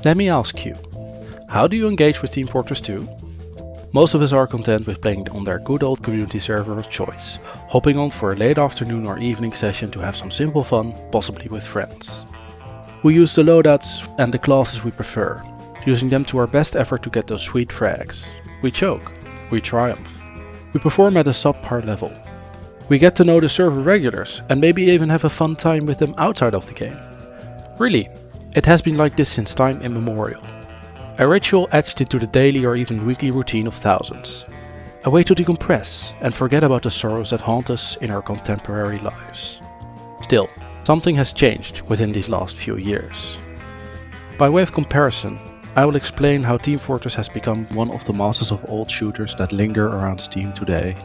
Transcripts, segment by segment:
Let me ask you, how do you engage with Team Fortress 2? Most of us are content with playing on their good old community server of choice, hopping on for a late afternoon or evening session to have some simple fun, possibly with friends. We use the loadouts and the classes we prefer, using them to our best effort to get those sweet frags. We choke, we triumph, we perform at a subpar level. We get to know the server regulars and maybe even have a fun time with them outside of the game. Really, it has been like this since time immemorial. A ritual etched into the daily or even weekly routine of thousands. A way to decompress and forget about the sorrows that haunt us in our contemporary lives. Still, something has changed within these last few years. By way of comparison, I will explain how Team Fortress has become one of the masters of old shooters that linger around Steam today.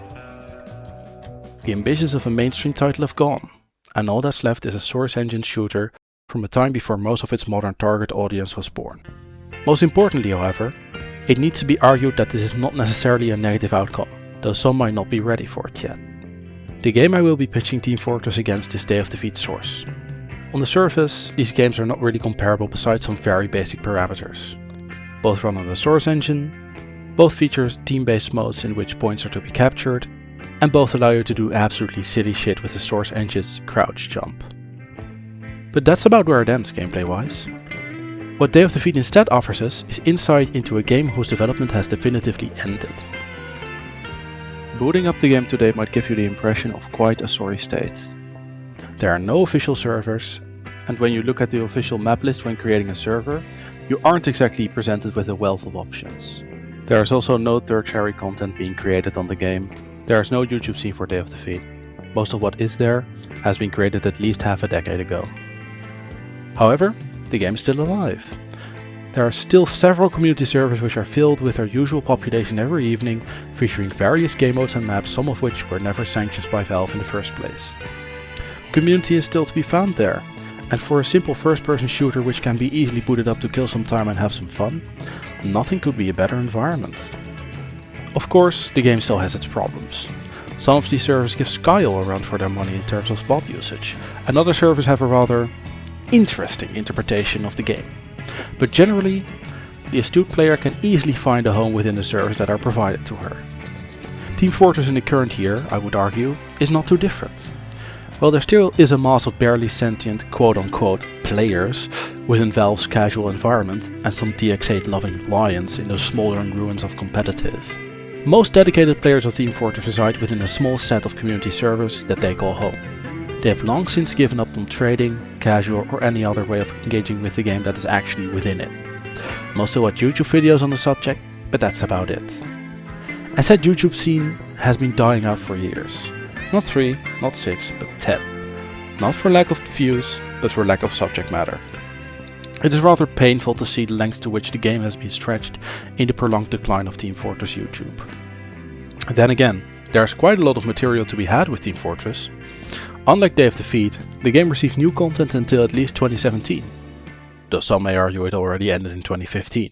The ambitions of a mainstream title have gone, and all that's left is a source engine shooter from a time before most of its modern target audience was born. Most importantly, however, it needs to be argued that this is not necessarily a negative outcome, though some might not be ready for it yet. The game I will be pitching Team Fortress against is Day of Defeat Source. On the surface, these games are not really comparable besides some very basic parameters. Both run on the source engine, both feature team-based modes in which points are to be captured, and both allow you to do absolutely silly shit with the source engine's crouch jump. But that's about where it ends gameplay-wise. What Day of Defeat instead offers us is insight into a game whose development has definitively ended. Booting up the game today might give you the impression of quite a sorry state. There are no official servers, and when you look at the official map list when creating a server, you aren't exactly presented with a wealth of options. There is also no tertiary content being created on the game. There is no YouTube scene for Day of Defeat. Most of what is there has been created at least half a decade ago. However, the game is still alive. There are still several community servers which are filled with their usual population every evening, featuring various game modes and maps, some of which were never sanctioned by Valve in the first place. Community is still to be found there, and for a simple first-person shooter which can be easily booted up to kill some time and have some fun, nothing could be a better environment. Of course, the game still has its problems. Some of these servers give Skyle a run for their money in terms of bot usage, and other servers have a rather interesting interpretation of the game. But generally, the astute player can easily find a home within the servers that are provided to her. Team Fortress in the current year, I would argue, is not too different. While there still is a mass of barely sentient quote-unquote players within Valve's casual environment and some DX8 loving lions in those smoldering ruins of competitive, most dedicated players of Team Fortress reside within a small set of community servers that they call home. They have long since given up on trading, casual or any other way of engaging with the game that is actually within it. Most still watch YouTube videos on the subject, but that's about it. And said YouTube scene has been dying out for years. Not 3, not 6, but 10. Not for lack of views, but for lack of subject matter. It is rather painful to see the lengths to which the game has been stretched in the prolonged decline of Team Fortress YouTube. Then again, there is quite a lot of material to be had with Team Fortress. Unlike Day of Defeat, the game received new content until at least 2017, though some may argue it already ended in 2015.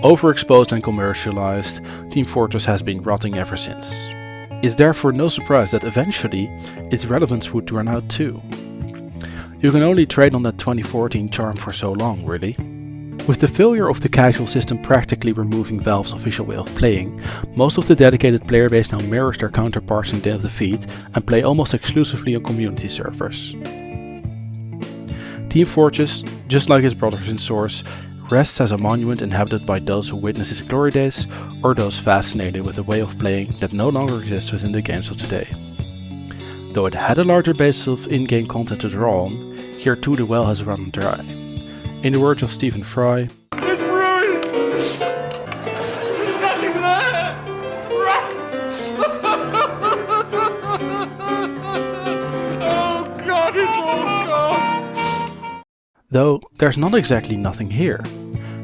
Overexposed and commercialized, Team Fortress has been rotting ever since. It's therefore no surprise that eventually its relevance would run out too. You can only trade on that 2014 charm for so long, really. With the failure of the casual system practically removing Valve's official way of playing, most of the dedicated player base now mirrors their counterparts in Day of Defeat and play almost exclusively on community servers. Team Fortress, just like its brothers in Source, rests as a monument inhabited by those who witnessed its glory days or those fascinated with a way of playing that no longer exists within the games of today. Though it had a larger base of in-game content to draw on, here too the well has run dry. In the words of Stephen Fry, "It's ruined! There's nothing there! Oh God, it's all gone!" Though there's not exactly nothing here.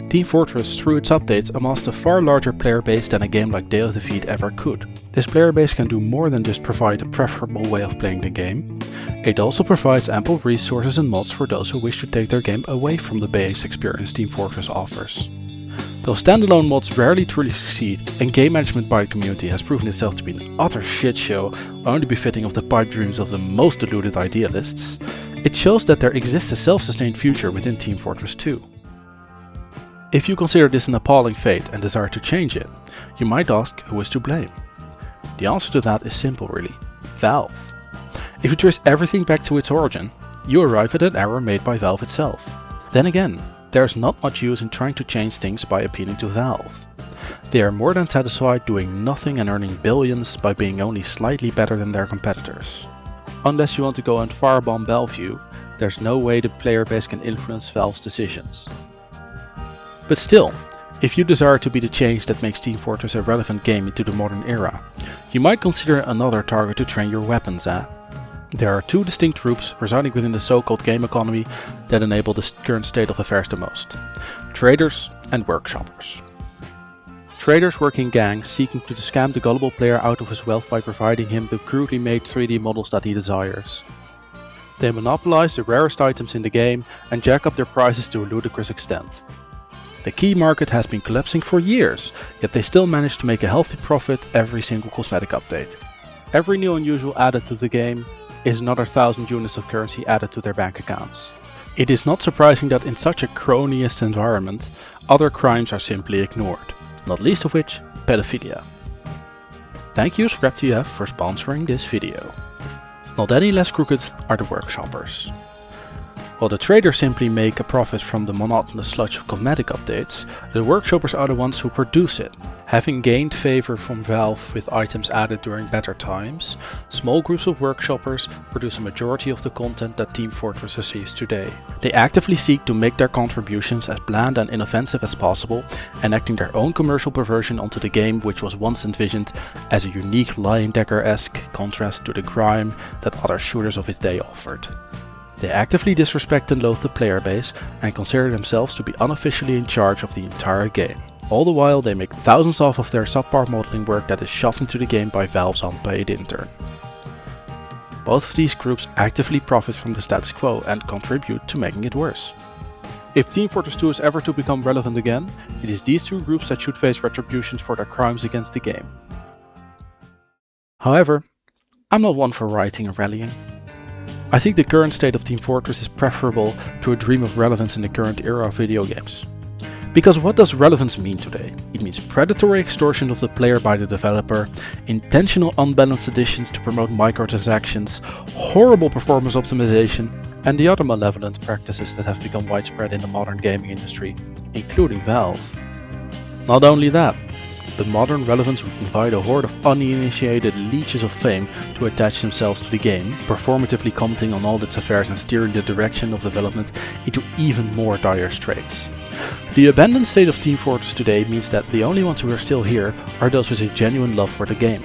Team Fortress, through its updates, amassed a far larger player base than a game like Day of Defeat ever could. This player base can do more than just provide a preferable way of playing the game. It also provides ample resources and mods for those who wish to take their game away from the base experience Team Fortress offers. Though standalone mods rarely truly succeed, and game management by the community has proven itself to be an utter shit show, only befitting of the pipe dreams of the most deluded idealists, it shows that there exists a self-sustained future within Team Fortress 2. If you consider this an appalling fate and desire to change it, you might ask who is to blame. The answer to that is simple really, Valve. If you trace everything back to its origin, you arrive at an error made by Valve itself. Then again, there's not much use in trying to change things by appealing to Valve. They are more than satisfied doing nothing and earning billions by being only slightly better than their competitors. Unless you want to go and firebomb Bellevue, there's no way the player base can influence Valve's decisions. But still, if you desire to be the change that makes Team Fortress a relevant game into the modern era, you might consider another target to train your weapons at. There are two distinct groups residing within the so-called game economy that enable the current state of affairs the most: traders and workshoppers. Traders work in gangs seeking to scam the gullible player out of his wealth by providing him the crudely made 3D models that he desires. They monopolize the rarest items in the game and jack up their prices to a ludicrous extent. The key market has been collapsing for years, yet they still manage to make a healthy profit every single cosmetic update. Every new unusual added to the game is another 1,000 units of currency added to their bank accounts. It is not surprising that in such a cronyist environment, other crimes are simply ignored, not least of which pedophilia. Thank you ScrapTF for sponsoring this video. Not any less crooked are the workshoppers. While the traders simply make a profit from the monotonous sludge of cosmetic updates, the workshoppers are the ones who produce it. Having gained favor from Valve with items added during better times, small groups of workshoppers produce a majority of the content that Team Fortress receives today. They actively seek to make their contributions as bland and inoffensive as possible, enacting their own commercial perversion onto the game, which was once envisioned as a unique Lion Decker-esque contrast to the grime that other shooters of its day offered. They actively disrespect and loathe the player base and consider themselves to be unofficially in charge of the entire game. All the while they make thousands off of their subpar modeling work that is shoved into the game by Valve's unpaid intern. Both of these groups actively profit from the status quo and contribute to making it worse. If Team Fortress 2 is ever to become relevant again, it is these two groups that should face retributions for their crimes against the game. However, I'm not one for rioting and rallying. I think the current state of Team Fortress is preferable to a dream of relevance in the current era of video games. Because what does relevance mean today? It means predatory extortion of the player by the developer, intentional unbalanced additions to promote microtransactions, horrible performance optimization, and the other malevolent practices that have become widespread in the modern gaming industry, including Valve. Not only that, but modern relevance would invite a horde of uninitiated leeches of fame to attach themselves to the game, performatively commenting on all its affairs and steering the direction of development into even more dire straits. The abandoned state of Team Fortress today means that the only ones who are still here are those with a genuine love for the game.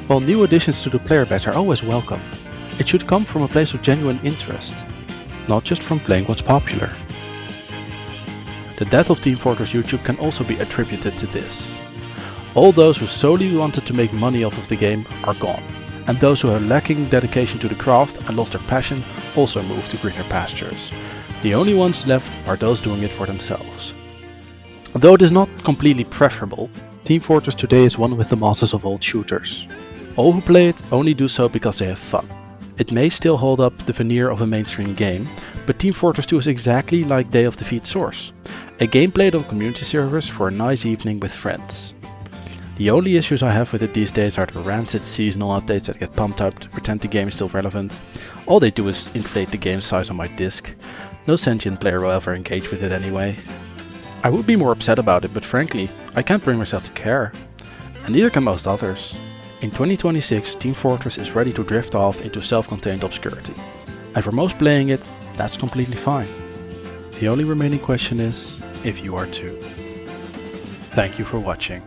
While new additions to the player base are always welcome, it should come from a place of genuine interest, not just from playing what's popular. The death of Team Fortress YouTube can also be attributed to this. All those who solely wanted to make money off of the game are gone, and those who are lacking dedication to the craft and lost their passion also moved to greener pastures. The only ones left are those doing it for themselves. Though it is not completely preferable, Team Fortress today is one with the masses of old shooters. All who play it only do so because they have fun. It may still hold up the veneer of a mainstream game, but Team Fortress 2 is exactly like Day of Defeat Source, a game played on community servers for a nice evening with friends. The only issues I have with it these days are the rancid seasonal updates that get pumped up to pretend the game is still relevant. All they do is inflate the game size on my disc. No sentient player will ever engage with it anyway. I would be more upset about it, but frankly, I can't bring myself to care. And neither can most others. In 2026, Team Fortress is ready to drift off into self-contained obscurity. And for most playing it, that's completely fine. The only remaining question is if you are too. Thank you for watching.